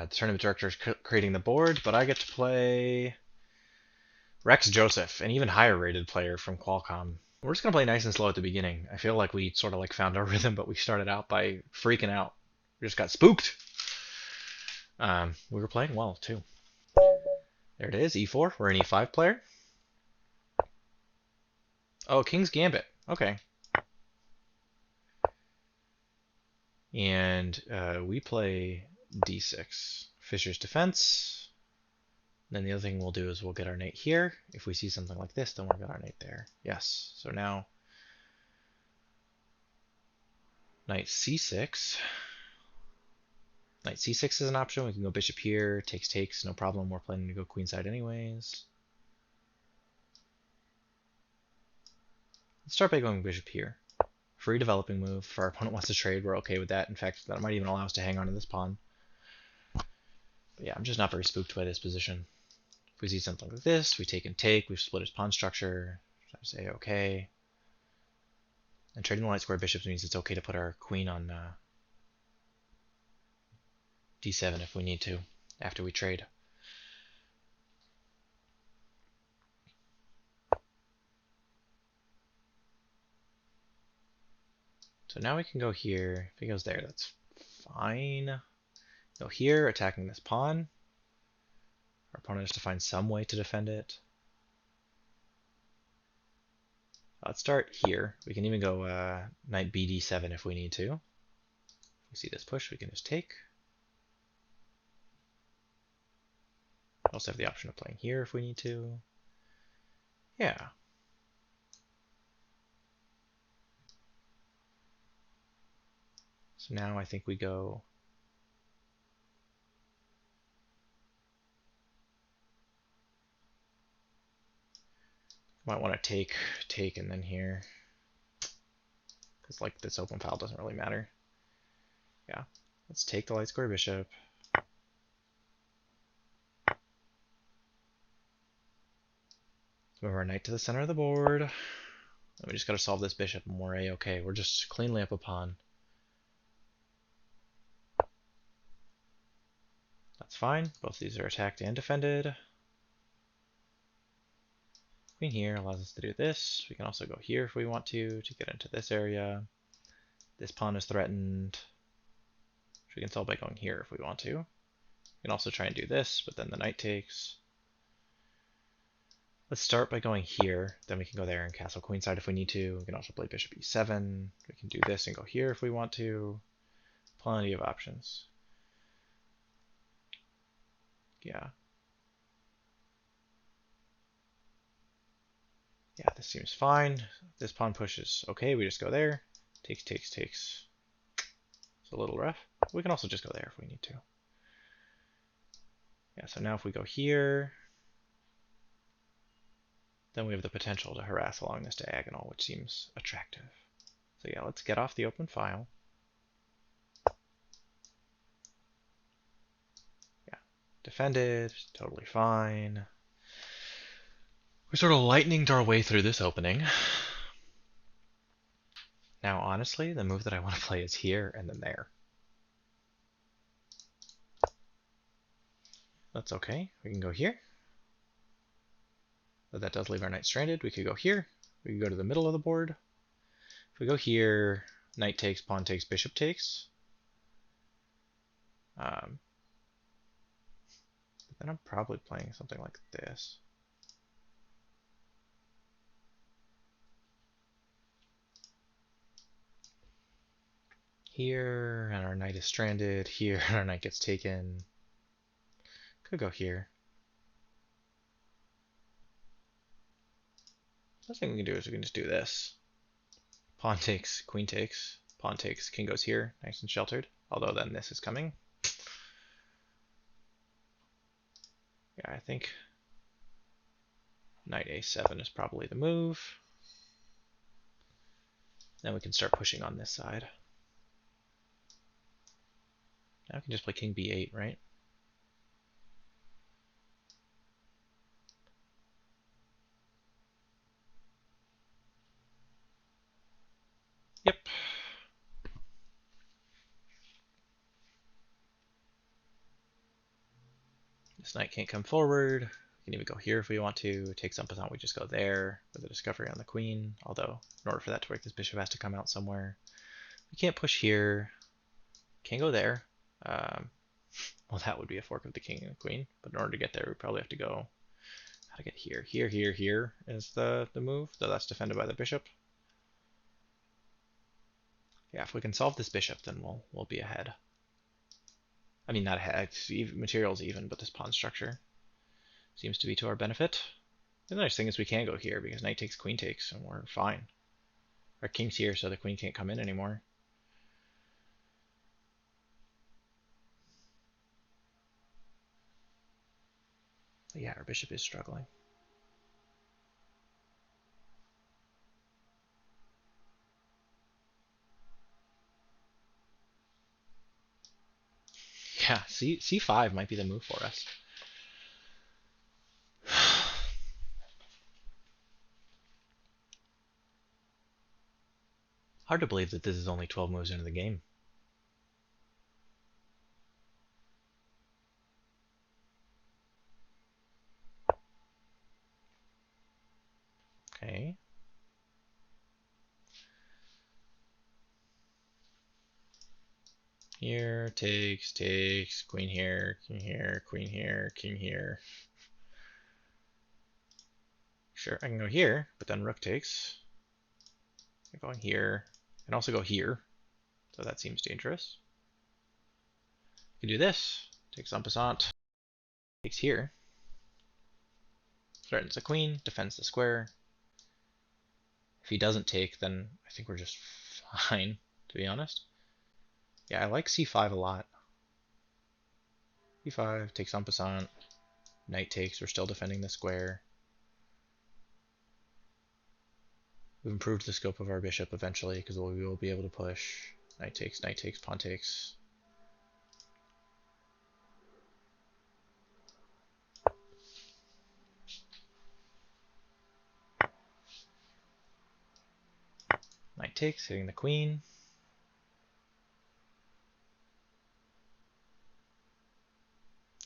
The tournament director is creating the board, but I get to play Rex Joseph, an even higher rated player from Qualcomm. We're just gonna play nice and slow at the beginning. I feel like we sort of like found our rhythm, but we started out by freaking out. We just got spooked. We were playing well too. There it is, e4. We're an e5 player. Oh, King's Gambit. Okay. And we play d6. Fisher's Defense. Then the other thing we'll do is we'll get our knight here. If we see something like this, then we'll get our knight there. Yes. So now knight c6. Knight c6 is an option. We can go bishop here. Takes, no problem. We're planning to go queenside anyways. Let's start by going bishop here. Free developing move. If our opponent wants to trade, we're okay with that. In fact, that might even allow us to hang on to this pawn. But yeah, I'm just not very spooked by this position. If we see something like this, we take and take. We've split his pawn structure. I say okay. And trading the light square bishops means it's okay to put our queen on d7 if we need to after we trade. So now we can go here. If he goes there, that's fine. Go here, attacking this pawn. Our opponent has to find some way to defend it. Let's start here. We can even go knight bd7 if we need to. If we see this push, we can just take. We also have the option of playing here if we need to. Yeah. So now I think we go might want to take, and then here. Because like this open file doesn't really matter. Yeah. Let's take the light square bishop. Move our knight to the center of the board. And we just got to solve this bishop and we're a-okay. We're just cleanly up a pawn. That's fine. Both of these are attacked and defended. Queen here allows us to do this. We can also go here if we want to get into this area. This pawn is threatened. So we can solve by going here if we want to. We can also try and do this, but then the knight takes. Let's start by going here, then we can go there and castle queenside if we need to. We can also play bishop e7. We can do this and go here if we want to. Plenty of options. Yeah. Yeah, this seems fine. This pawn pushes. Okay, we just go there. Takes. It's a little rough. We can also just go there if we need to. Yeah, so now if we go here, then we have the potential to harass along this diagonal, which seems attractive. So yeah, let's get off the open file. Yeah, defended, totally fine. We're sort of lightninged our way through this opening. Now, honestly, the move that I want to play is here and then there. That's okay. We can go here. But that does leave our knight stranded. We could go here. We could go to the middle of the board. If we go here, knight takes, pawn takes, bishop takes. But then I'm probably playing something like this. Here, and our knight is stranded. Here, and our knight gets taken. Could go here. The thing we can do is we can just do this. Pawn takes, queen takes, pawn takes, king goes here, nice and sheltered. Although then this is coming. Yeah, I think knight a7 is probably the move. Then we can start pushing on this side. Now we can just play king b8, right? Yep. This knight can't come forward. We can even go here if we want to. Take some on, we just go there with a discovery on the queen. Although, in order for that to work, this bishop has to come out somewhere. We can't push here. Can't go there. Well, that would be a fork of the king and the queen. But in order to get there, we probably have to go... How to get here? Here is the move. Though that's defended by the bishop. Yeah, if we can solve this bishop, then we'll be ahead. I mean, not ahead. Material's even, but this pawn structure seems to be to our benefit. The nice thing is we can go here because knight takes, queen takes, and we're fine. Our king's here, so the queen can't come in anymore. But yeah, our bishop is struggling. Yeah, C5 might be the move for us. Hard to believe that this is only 12 moves into the game. Okay. Here, takes, queen here, king here, queen here, king here. Sure, I can go here, but then rook takes. I'm going here. I can also go here, so that seems dangerous. I can do this. Takes en passant. Takes here. Threatens the queen, defends the square. If he doesn't take, then I think we're just fine, to be honest. Yeah, I like c5 a lot. e5 takes en passant. Knight takes, we're still defending the square. We've improved the scope of our bishop eventually because we will be able to push. Knight takes, pawn takes. Knight takes, hitting the queen.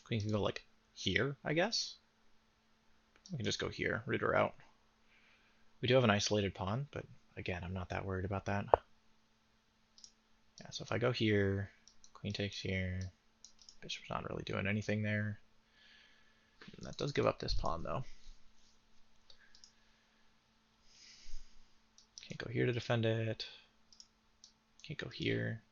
Queen can go like here, I guess. We can just go here, root her out. We do have an isolated pawn, but again, I'm not that worried about that. Yeah, so if I go here, queen takes here, bishop's not really doing anything there. And that does give up this pawn though. Can't go here to defend it. Can't go here.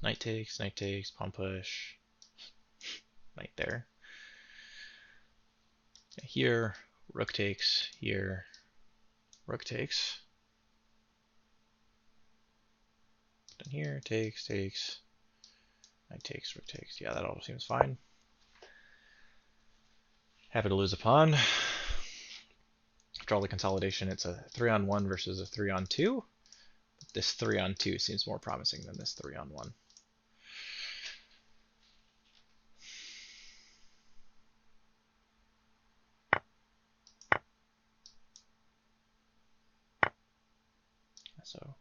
Knight takes, pawn push. Knight there. Here, rook takes, here, rook takes. Then here, takes, knight takes, rook takes. Yeah, that all seems fine. Happy to lose a pawn. After all the consolidation, it's a 3-on-1 versus a 3-on-2. This 3-on-2 seems more promising than this 3-on-1. So,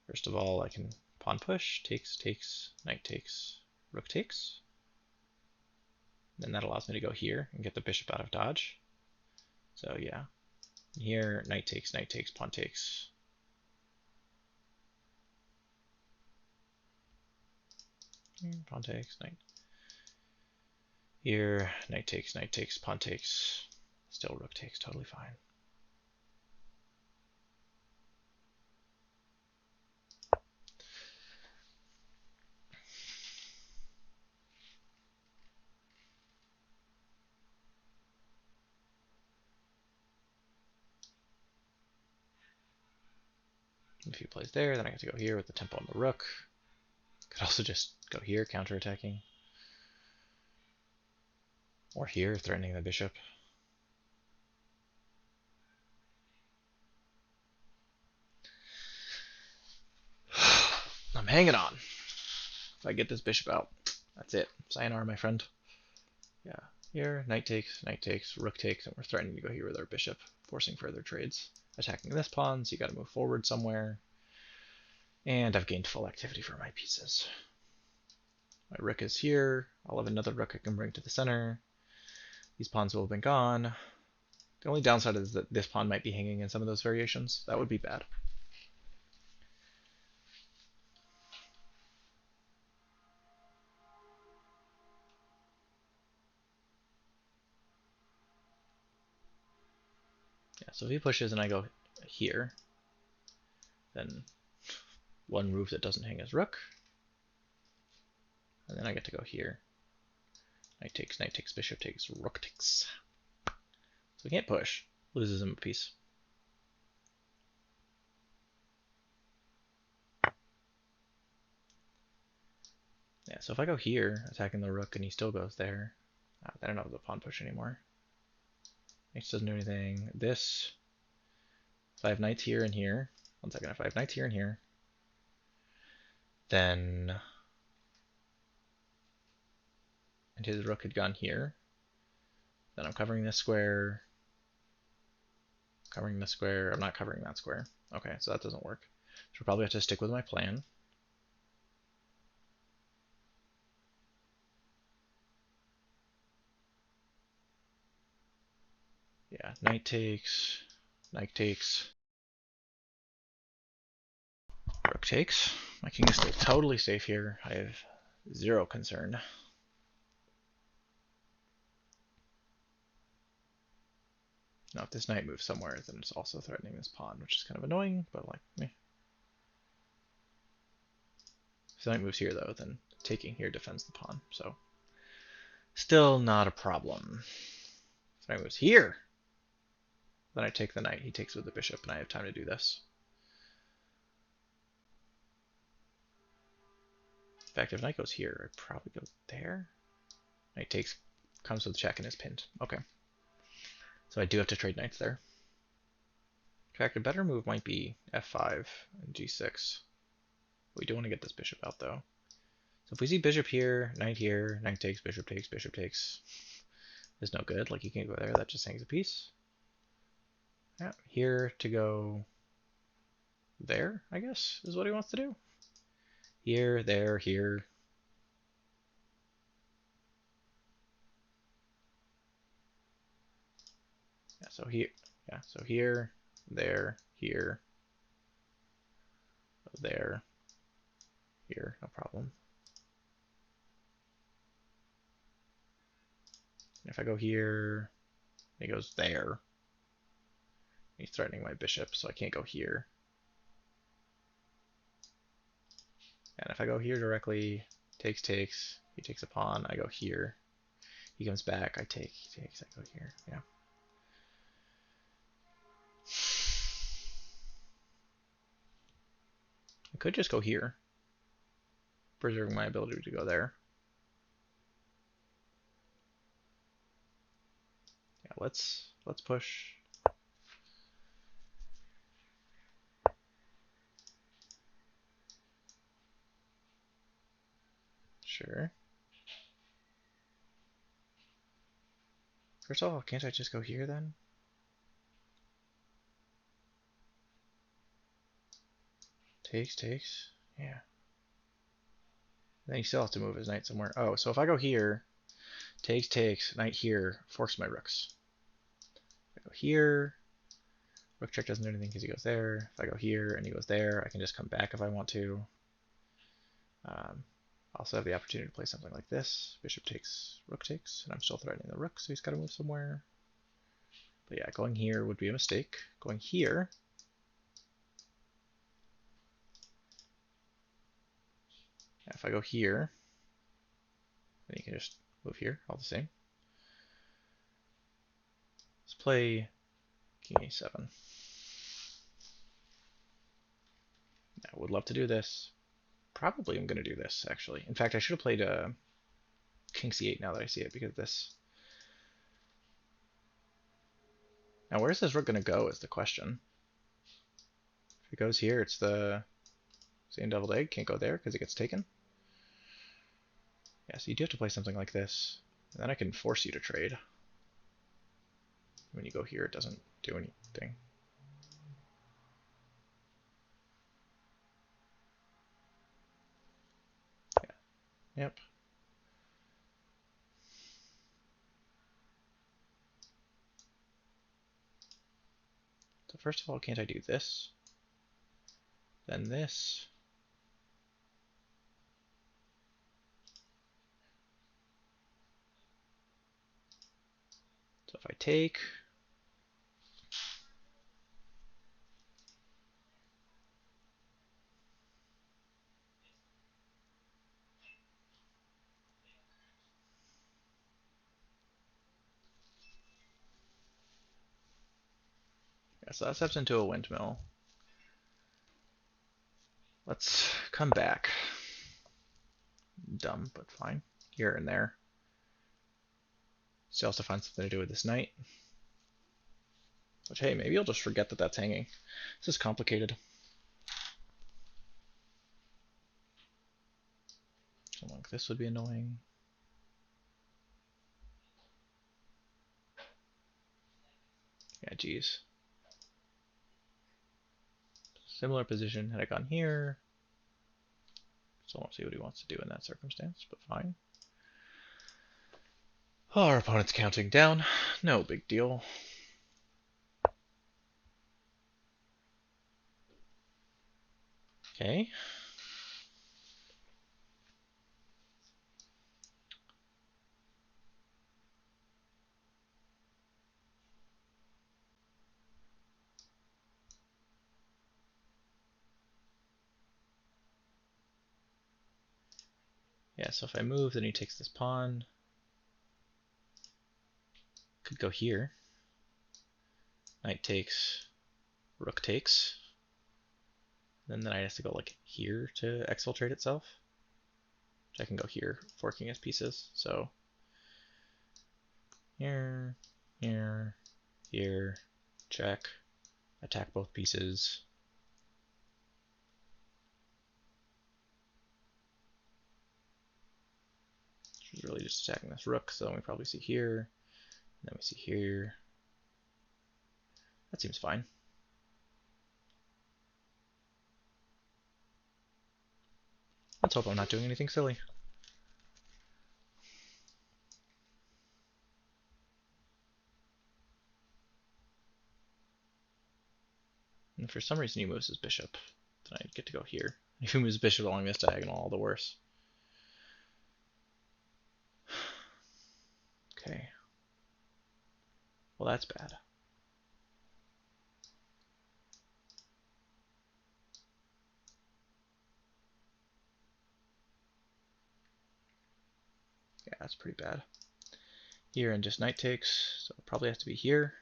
first of all, I can pawn push, takes, knight takes, rook takes. Then that allows me to go here and get the bishop out of dodge. So yeah, here, knight takes, pawn takes. Here, pawn takes, knight. Here, knight takes, pawn takes. Still rook takes, totally fine. If he plays there, then I get to go here with the tempo on the rook. Could also just go here, counterattacking. Or here, threatening the bishop. I'm hanging on. If I get this bishop out, That's it. Sayonara, my friend. Yeah. Here, knight takes, rook takes, and we're threatening to go here with our bishop, forcing further trades. Attacking this pawn, so you gotta move forward somewhere. And I've gained full activity for my pieces. My rook is here. I'll have another rook I can bring to the center. These pawns will have been gone. The only downside is that this pawn might be hanging in some of those variations. That would be bad. Yeah, so if he pushes and I go here, then one move that doesn't hang is rook. And then I get to go here. Knight takes, bishop takes, rook takes. So we can't push. Loses him a piece. Yeah, so if I go here, attacking the rook, and he still goes there, I don't have the pawn push anymore. Knight doesn't do anything. This, if I have knights here and here, one second, if I have knights here and here, then, and his rook had gone here, then I'm covering this square, covering this square, I'm not covering that square. Okay, so that doesn't work. So we'll probably have to stick with my plan. Yeah, knight takes, rook takes. My king is still totally safe here. I have zero concern. Now if this knight moves somewhere, then it's also threatening this pawn, which is kind of annoying, but like, meh. If the knight moves here though, then taking here defends the pawn, so still not a problem. If the knight moves here, then I take the knight, he takes with the bishop, and I have time to do this. In fact, if knight goes here, I probably go there. Knight takes, comes with check and is pinned. Okay. So I do have to trade knights there. In fact, a better move might be f5 and g6. We do want to get this bishop out though. So if we see bishop here, knight takes, bishop takes, is no good. Like you can't go there, that just hangs a piece. Yeah, here to go there, I guess, is what he wants to do. Here, there, here. Yeah, so here, yeah, so here, there, here, there, here, no problem. And if I go here, he goes there. He's threatening my bishop, so I can't go here. And if I go here directly, takes, he takes a pawn, I go here. He comes back, I take, he takes, I go here, yeah. I could just go here, preserving my ability to go there. Yeah, let's push. Sure. First of all, can't I just go here then? Takes. Yeah. Then he still has to move his knight somewhere. Oh, so if I go here, takes, knight here, force my rooks. If I go here, rook check doesn't do anything because he goes there. If I go here and he goes there, I can just come back if I want to. Also have the opportunity to play something like this. Bishop takes, rook takes, and I'm still threatening the rook, so he's got to move somewhere. But yeah, going here would be a mistake. Going here, if I go here, then you can just move here, all the same. Let's play king a7. I would love to do this. Probably I'm going to do this, actually. In fact, I should have played king c8 now that I see it, because this... Now, where's this rook going to go is the question. If it goes here, it's the same deviled egg. Can't go there because it gets taken. Yeah, so you do have to play something like this. And then I can force you to trade. When you go here, it doesn't do anything. Yeah. Yep. So first of all, can't I do this? Then this. So if I take, yeah, so that steps into a windmill. Let's come back. Dumb, but fine. Here and there. Still has to find something to do with this knight. Which, hey, maybe I'll just forget that that's hanging. This is complicated. Something like this would be annoying. Yeah, geez. Similar position had I gone here. So I won't see what he wants to do in that circumstance, but fine. Our opponent's counting down. No big deal. Okay. Yeah, so if I move, then he takes this pawn. Could go here. Knight takes, rook takes. Then the knight has to go like here to exfiltrate itself. Which I can go here, forking his pieces. So here, here, here, check, attack both pieces. She's really just attacking this rook, so we probably see here, and then we see here. That seems fine. Let's hope I'm not doing anything silly. And if for some reason he moves his bishop, then I get to go here. If he moves his bishop along this diagonal, all the worse. Okay. Well, that's bad. Yeah, that's pretty bad. Here and just knight takes, so it probably has to be here.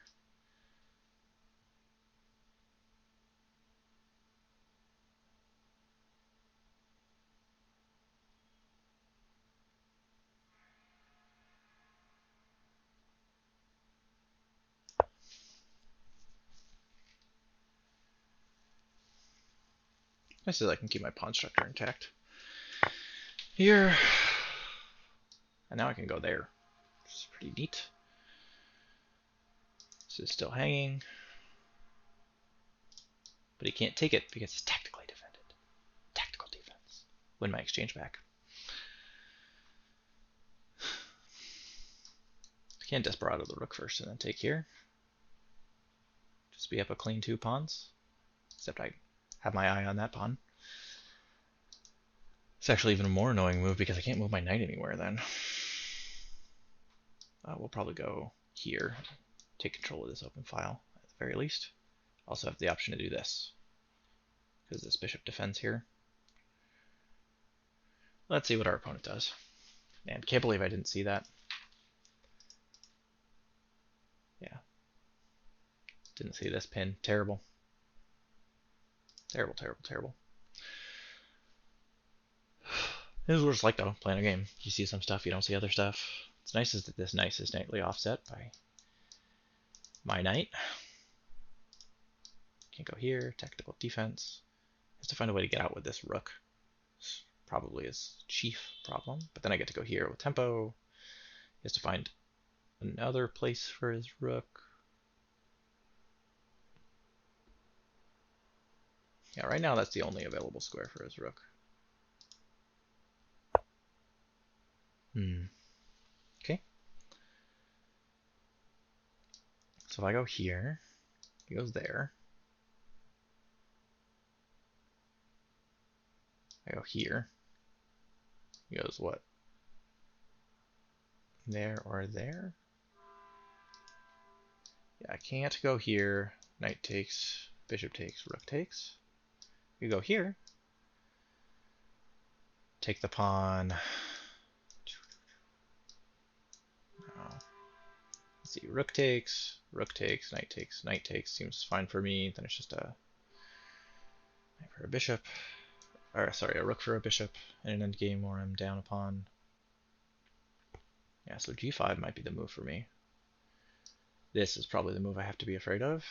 Nice is I can keep my pawn structure intact. Here. And now I can go there, which is pretty neat. This is still hanging. But he can't take it because it's tactically defended. Tactical defense. Win my exchange back. I can desperado the rook first and then take here. Just be up a clean 2 pawns. Except I have my eye on that pawn. It's actually even a more annoying move because I can't move my knight anywhere then. We'll probably go here. Take control of this open file at the very least. Also have the option to do this because this bishop defends here. Let's see what our opponent does. Man, can't believe I didn't see that. Yeah. Didn't see this pin. Terrible. Terrible, terrible, terrible. This is what it's like though, playing a game. You see some stuff, you don't see other stuff. It's nice is that this knight is nicely offset by my knight. Can't go here, tactical defense. Has to find a way to get out with this rook. probably his chief problem. But then I get to go here with tempo. He has to find another place for his rook. Yeah, right now that's the only available square for his rook. Okay. So if I go here, he goes there. I go here. He goes what? There or there? Yeah, I can't go here. Knight takes, bishop takes, rook takes. You go here. Take the pawn. Oh. Let's see, rook takes, knight takes, knight takes. Seems fine for me. Then it's just a knight for a bishop. Or sorry, a rook for a bishop in an endgame where I'm down a pawn. Yeah, so g5 might be the move for me. This is probably the move I have to be afraid of.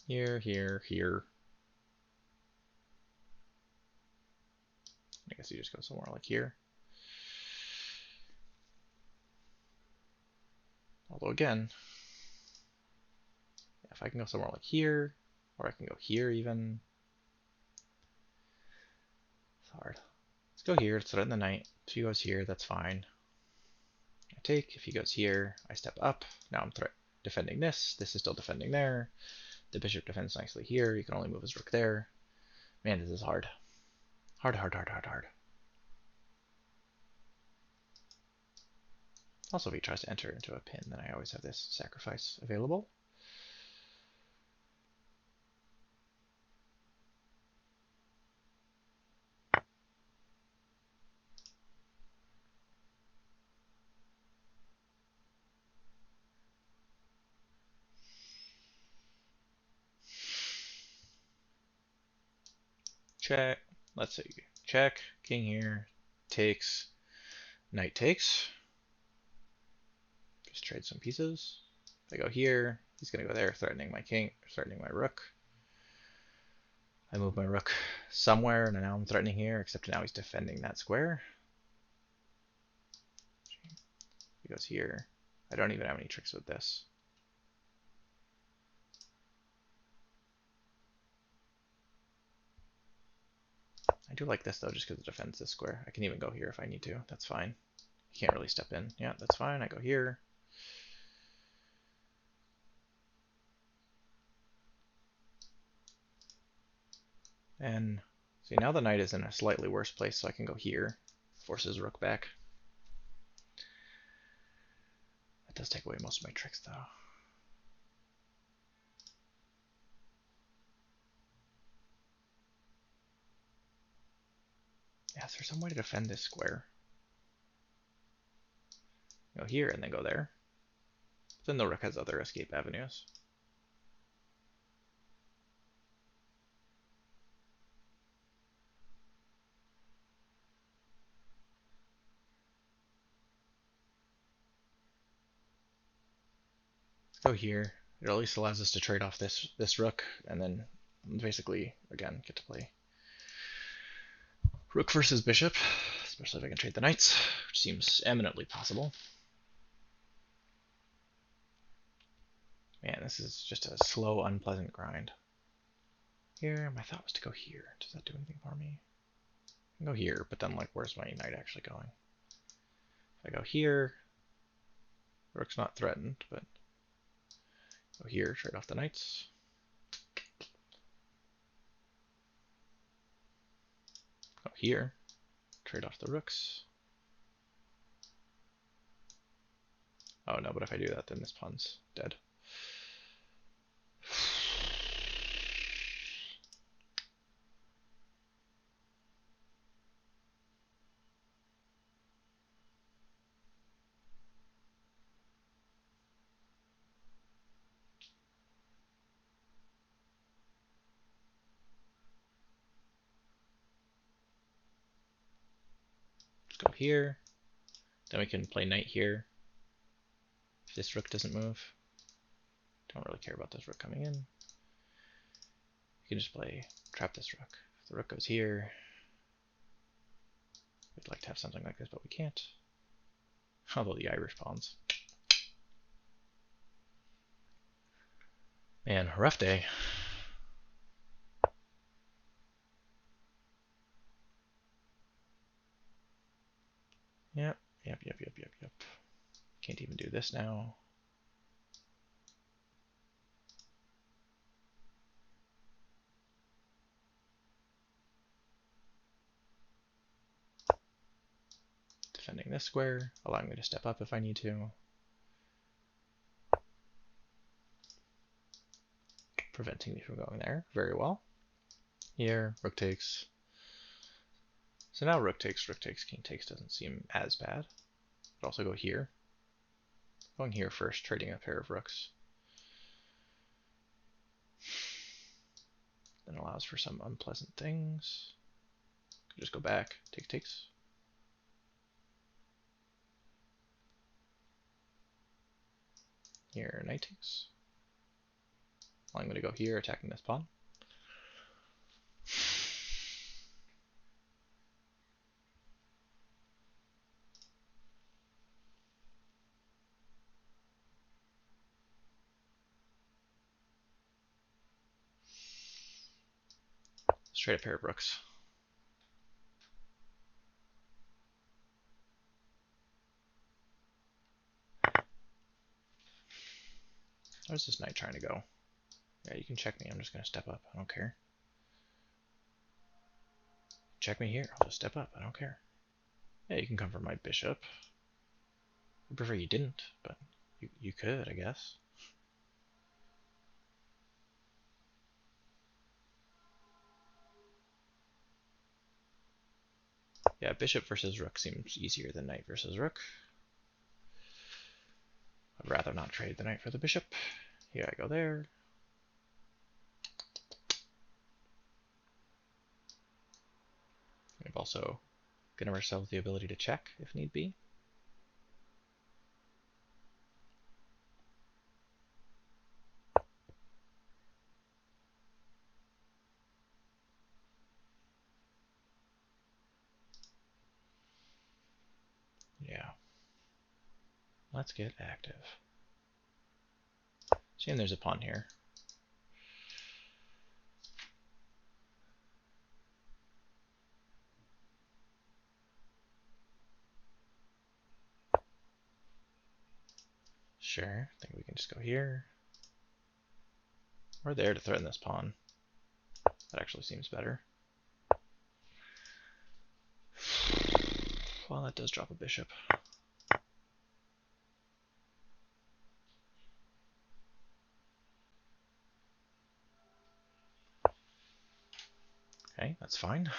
Here, here, here. I guess you just go somewhere like here. Although again, if I can go somewhere like here, or I can go here even. It's hard. Let's go here, let's threaten the knight. If he goes here, that's fine. I take, if he goes here, I step up. Now I'm defending this. This is still defending there. The bishop defends nicely here. You can only move his rook there. Man, this is hard. Hard, hard, hard, hard, hard. Also, if he tries to enter into a pin, then I always have this sacrifice available. Check. Let's see. Check. King here. Takes. Knight takes. Just trade some pieces. If I go here, he's going to go there, threatening my king, threatening my rook. I move my rook somewhere, and now I'm threatening here, except now he's defending that square. He goes here. I don't even have any tricks with this. I do like this, though, just because it defends this square. I can even go here if I need to. That's fine. He can't really step in. Yeah, that's fine. I go here. And see, now the knight is in a slightly worse place, so I can go here. Force his rook back. That does take away most of my tricks, though. Yeah, is there some way to defend this square? Go here and then go there. Then the rook has other escape avenues. Let's go here. It at least allows us to trade off this rook, and then basically, again, get to play rook versus bishop, especially if I can trade the knights, which seems eminently possible. Man, this is just a slow, unpleasant grind. Here, my thought was to go here. Does that do anything for me? I can go here, but then, like, where's my knight actually going? If I go here, rook's not threatened, but go here, trade off the knights. Go here, trade off the rooks. Oh no, but if I do that, then this pawn's dead. Let's go here. Then we can play knight here. if this rook doesn't move. Don't really care about this rook coming in. You can just trap this rook. If the rook goes here, we'd like to have something like this, but we can't. Although the Irish pawns. Man, rough day. Yep. Can't even do this now. Defending this square, allowing me to step up if I need to. Preventing me from going there. Very well. Here, rook takes. So now rook takes, king takes doesn't seem as bad. Could also go here. Going here first, trading a pair of rooks. Then allows for some unpleasant things. Could just go back, takes. Here, knight takes. Allowing me to go here, attacking this pawn. Straight a pair of rooks. Where's this knight trying to go? Yeah, you can check me. I'm just going to step up. I don't care. Check me here. I'll just step up. I don't care. Yeah, you can come for my bishop. I prefer you didn't, but you could, I guess. Yeah, bishop versus rook seems easier than knight versus rook. I'd rather not trade the knight for the bishop. Here I go there. We've also given ourselves the ability to check if need be. Yeah. Let's get active. Seeing there's a pawn here. Sure, I think we can just go here. Or there to threaten this pawn. That actually seems better. Well, that does drop a bishop. Okay, that's fine.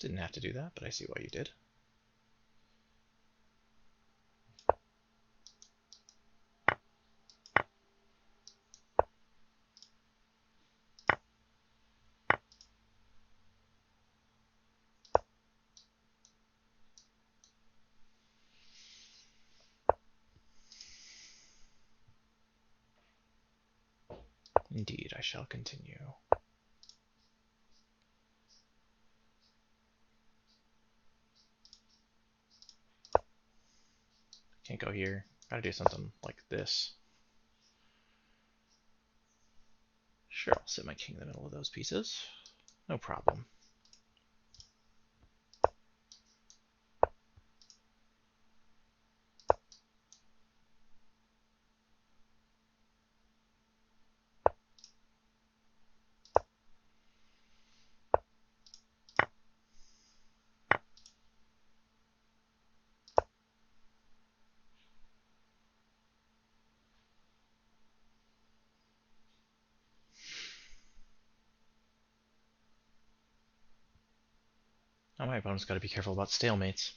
Didn't have to do that, but I see why you did. Indeed, I shall continue. Can't go here. Gotta do something like this. Sure, I'll sit my king in the middle of those pieces. No problem. Now my opponent's got to be careful about stalemates.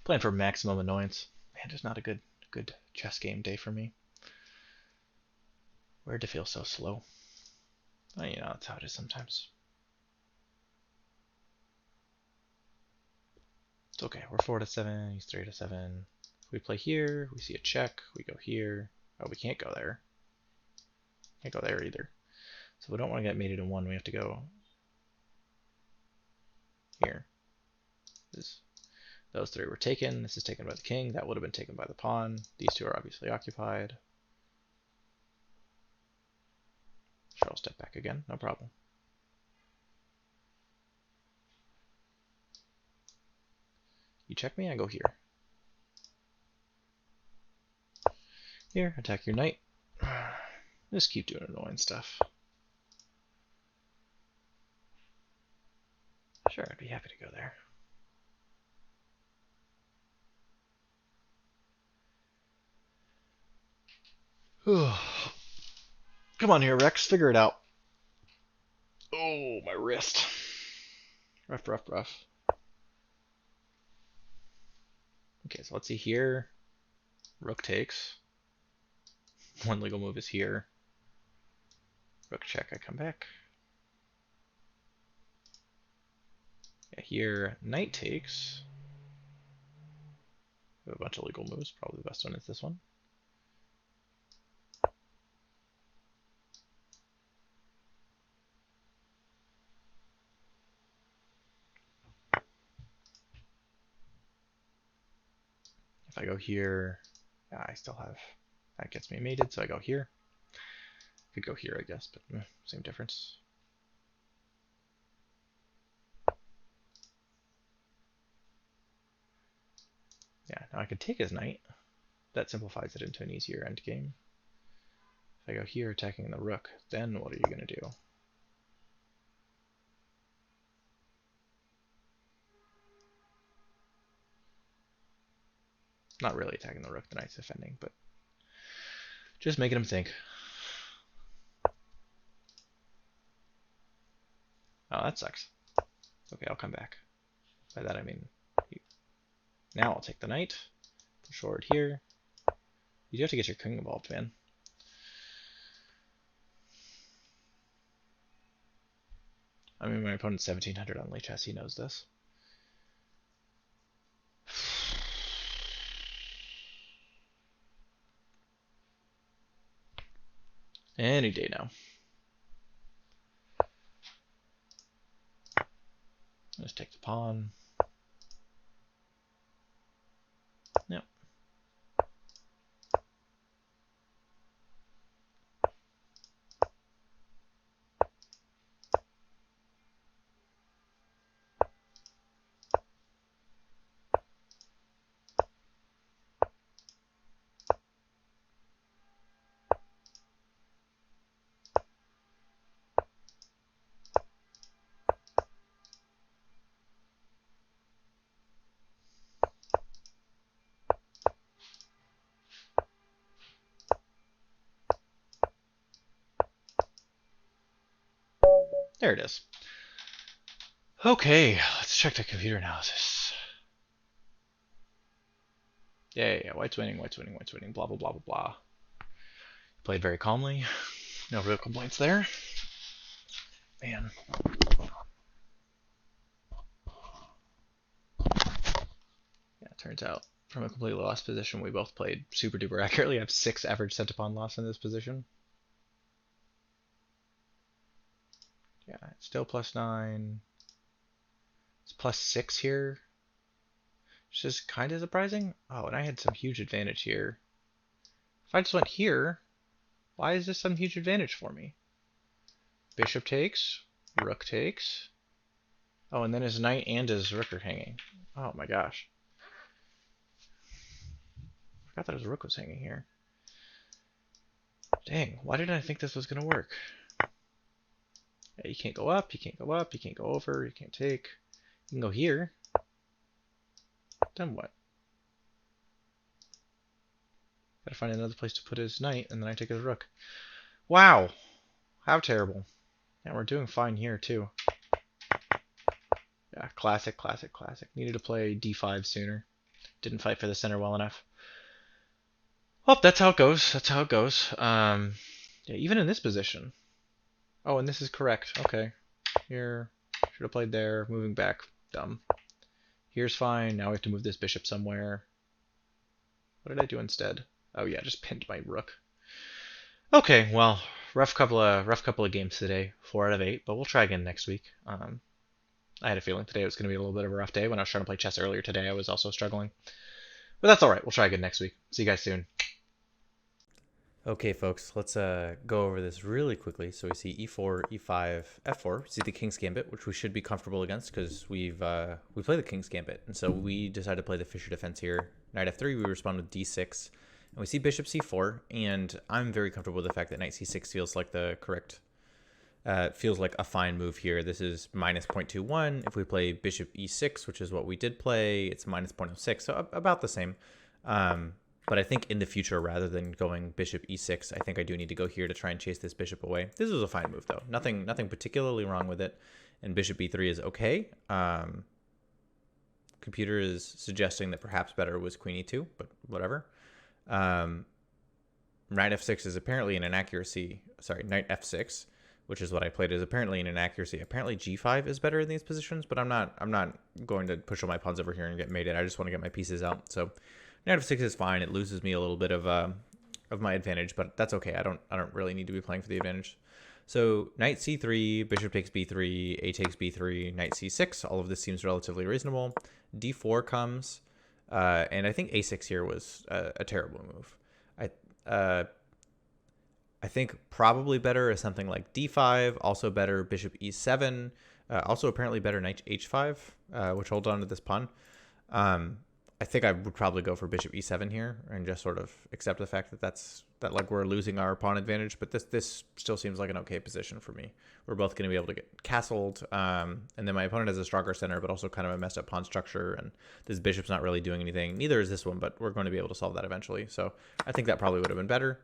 Playing for maximum annoyance. Man, just not a good chess game day for me. Weird to feel so slow. Well, you know, that's how it is sometimes. It's okay. We're 4-7. He's 3-7. If we play here, we see a check. We go here. Oh, we can't go there. Can't go there either. So we don't want to get mated in one. We have to go here. Those three were taken. This is taken by the king. That would have been taken by the pawn. These two are obviously occupied. Sure, I'll step back again. No problem. You check me, I go here. Here, attack your knight. Just keep doing annoying stuff. Sure, I'd be happy to go there. Come on here, Rex. Figure it out. Oh, my wrist. Rough, rough, rough. Okay, so let's see here. Rook takes. One legal move is here. Rook check, I come back. Yeah, here, knight takes. We have a bunch of legal moves. Probably the best one is this one. If I go here, I still have, that gets me mated, so I go here. Could go here, I guess, but same difference. Yeah, now I could take his knight. That simplifies it into an easier endgame. If I go here attacking the rook, then what are you going to do? Not really attacking the rook, the knight's defending, but just making him think. Oh, that sucks. Okay, I'll come back. By that I mean, now I'll take the knight, push forward here. You do have to get your king involved, man. I mean, my opponent's 1700 on Lichess, he knows this. Any day now. Just take the pawn. Yep. There it is. Okay, let's check the computer analysis. Yeah, white's winning, white's winning, white's winning, blah, blah, blah, blah, blah. Played very calmly. No real complaints there. Man. Yeah, it turns out from a completely lost position, we both played super duper accurately. I have 6 average center pawn loss in this position. Yeah, it's still +9. It's +6 here. Which is kind of surprising. Oh, and I had some huge advantage here. If I just went here, why is this some huge advantage for me? Bishop takes, rook takes. Oh, and then his knight and his rook are hanging. Oh my gosh. I forgot that his rook was hanging here. Dang, why did I think this was going to work? Yeah, you can't go up, you can't go up, you can't go over, you can't take. You can go here. Then what? Gotta find another place to put his knight, and then I take his rook. Wow! How terrible. And we're doing fine here, too. Yeah, classic, classic, classic. Needed to play d5 sooner. Didn't fight for the center well enough. Well, that's how it goes. That's how it goes. Yeah, even in this position. Oh, and this is correct. Okay. Here, should have played there. Moving back, dumb. Here's fine. Now we have to move this bishop somewhere. What did I do instead? Oh yeah, just pinned my rook. Okay, well, rough couple of games today. 4 out of 8, but we'll try again next week. I had a feeling today was going to be a little bit of a rough day. When I was trying to play chess earlier today, I was also struggling. But that's all right. We'll try again next week. See you guys soon. Okay, folks, let's go over this really quickly. So we see e4, e5, f4. We see the King's Gambit, which we should be comfortable against because we play the King's Gambit, and so we decided to play the Fischer defense here. Knight f3, we respond with d6, and we see bishop c4. And I'm very comfortable with the fact that knight c6 feels like the correct, feels like a fine move here. This is minus 0.21. If we play bishop e6, which is what we did play, it's minus 0.06, so about the same. But I think in the future, rather than going bishop e6, I think I do need to go here to try and chase this bishop away. This was a fine move, though. Nothing particularly wrong with it. And bishop e3 is okay. Computer is suggesting that perhaps better was queen e2, but whatever. Knight f6 is apparently an inaccuracy. Sorry, knight f6, which is what I played, is apparently an inaccuracy. Apparently g5 is better in these positions, but I'm not going to push all my pawns over here and get mated. I just want to get my pieces out. So knight f6 is fine. It loses me a little bit of my advantage, but that's okay. I don't really need to be playing for the advantage. So knight c3, bishop takes b3, a takes b3, knight c6. All of this seems relatively reasonable. d4 comes, and I think a6 here was a terrible move. I think probably better is something like d5. Also better bishop e7. Also apparently better knight h5, which holds on to this pawn. I think I would probably go for bishop e7 here and just sort of accept the fact that like we're losing our pawn advantage, but this still seems like an okay position for me. We're both going to be able to get castled, and then my opponent has a stronger center, but also kind of a messed up pawn structure, and this bishop's not really doing anything. Neither is this one, but we're going to be able to solve that eventually. So I think that probably would have been better.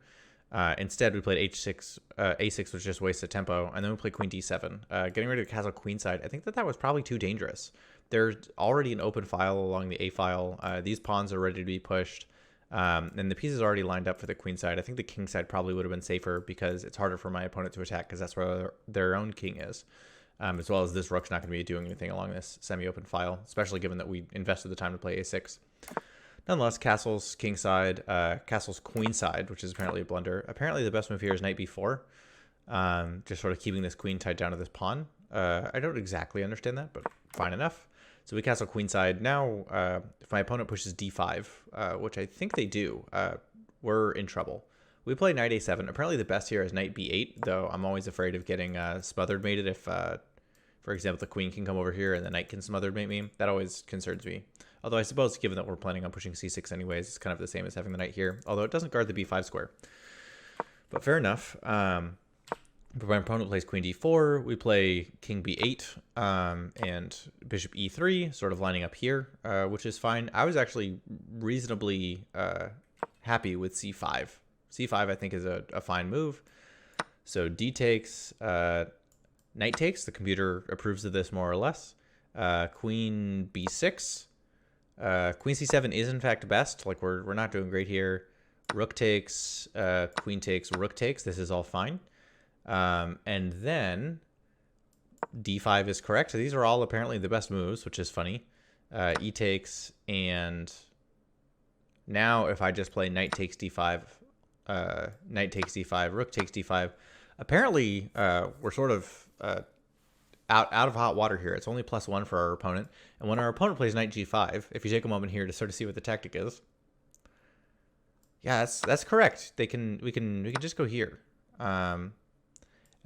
Instead, we played h6, a6, which just wasted tempo, and then we played queen d7. Getting ready to castle queenside, I think that was probably too dangerous. There's already an open file along the a file. These pawns are ready to be pushed, and the pieces are already lined up for the queen side. I think the king side probably would have been safer because it's harder for my opponent to attack because that's where their own king is, as well as this rook's not going to be doing anything along this semi-open file, especially given that we invested the time to play a6. Nonetheless, castle's king side, castle's queen side, which is apparently a blunder. Apparently the best move here is knight b4, just sort of keeping this queen tied down to this pawn. I don't exactly understand that, but fine enough. So we castle queenside. Now, if my opponent pushes d5, which I think they do, we're in trouble. We play knight a7. Apparently the best here is knight b8, though I'm always afraid of getting smothered mated if, for example, the queen can come over here and the knight can smothered mate me. That always concerns me. Although I suppose, given that we're planning on pushing c6 anyways, it's kind of the same as having the knight here, although it doesn't guard the b5 square. But fair enough. But my opponent plays queen d4, we play king b8, and bishop e3, sort of lining up here, which is fine. I was actually reasonably happy with c5. c5, I think, is a fine move. So d takes, knight takes. The computer approves of this more or less. Queen b6. Queen c7 is, in fact, best. Like, we're not doing great here. Rook takes, queen takes, rook takes. This is all fine. And then d5 is correct. So these are all apparently the best moves, which is funny. E takes, and now if I just play knight takes d5, knight takes d5, rook takes d5, apparently we're sort of out of hot water here. It's only +1 for our opponent. And when our opponent plays knight g5, if you take a moment here to sort of see what the tactic is, yeah, that's correct. We can just go here.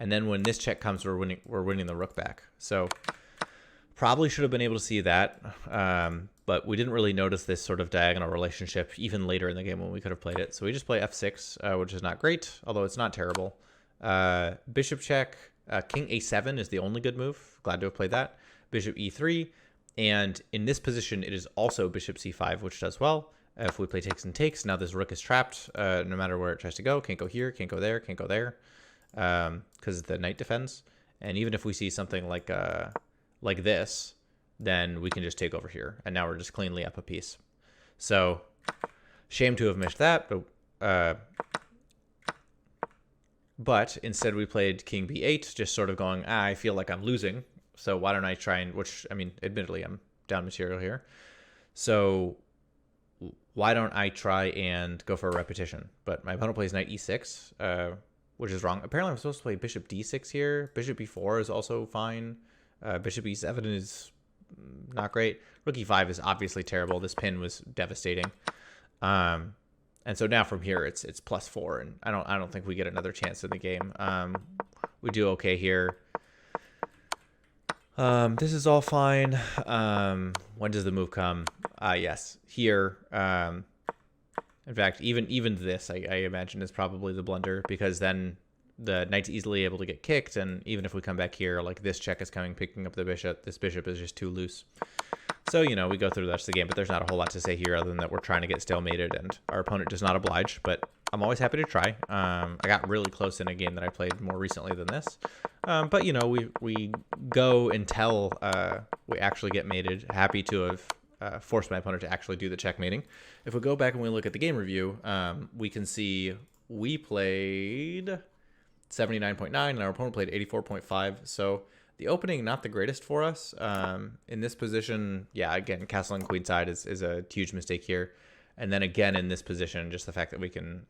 And then when this check comes, we're winning the rook back. So probably should have been able to see that, but we didn't really notice this sort of diagonal relationship even later in the game when we could have played it. So we just play f6, which is not great, although it's not terrible. Bishop check, king a7 is the only good move. Glad to have played that. Bishop e3, and in this position, it is also bishop c5, which does well. If we play takes and takes, now this rook is trapped no matter where it tries to go. Can't go here, can't go there, can't go there. Because the knight defends, and even if we see something like this, then we can just take over here. And now we're just cleanly up a piece. So shame to have missed that, but instead we played king b8, just sort of going, I feel like I'm losing, so why don't I try and, which, I mean, admittedly, I'm down material here. So why don't I try and go for a repetition? But my opponent plays knight e6, which is wrong. Apparently I'm supposed to play bishop d6 here. Bishop b4 is also fine. Bishop e7 is not great. Rook e5 is obviously terrible. This pin was devastating. And so now from here it's +4, and I don't think we get another chance in the game. We do okay here. This is all fine. When does the move come? Yes, here. In fact, even this, I imagine, is probably the blunder, because then the knight's easily able to get kicked, and even if we come back here, like this check is coming, picking up the bishop. This bishop is just too loose. So, you know, we go through the rest of the game, but there's not a whole lot to say here other than that we're trying to get stalemated, and our opponent does not oblige, but I'm always happy to try. I got really close in a game that I played more recently than this. But, you know, we go until we actually get mated. Happy to have forced my opponent to actually do the checkmating. If we go back and we look at the game review, we can see we played 79.9 and our opponent played 84.5. So the opening, not the greatest for us. In this position, yeah, again, castle and queen side is a huge mistake here. And then again, in this position, just the fact that we can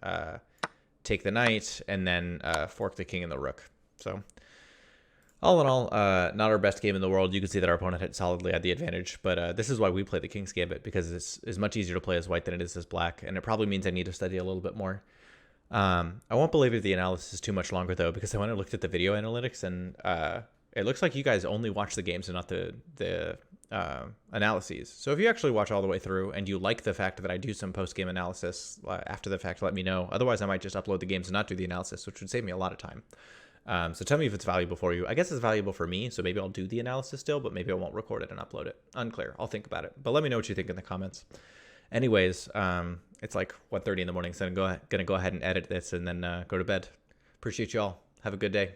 take the knight and then fork the king and the rook. So all in all, not our best game in the world. You can see that our opponent had solidly had the advantage, but this is why we play the King's Gambit, because it's much easier to play as white than it is as black, and it probably means I need to study a little bit more. I won't belabor the analysis too much longer, though, because I went and looked at the video analytics, and it looks like you guys only watch the games and not the analyses. So if you actually watch all the way through and you like the fact that I do some post-game analysis after the fact, let me know. Otherwise, I might just upload the games and not do the analysis, which would save me a lot of time. So tell me if it's valuable for you. I guess it's valuable for me, so maybe I'll do the analysis still, but maybe I won't record it and upload it. Unclear. I'll think about it. But let me know what you think in the comments. Anyways, it's like 1:30 in the morning, so I'm going to go ahead and edit this and then go to bed. Appreciate y'all. Have a good day.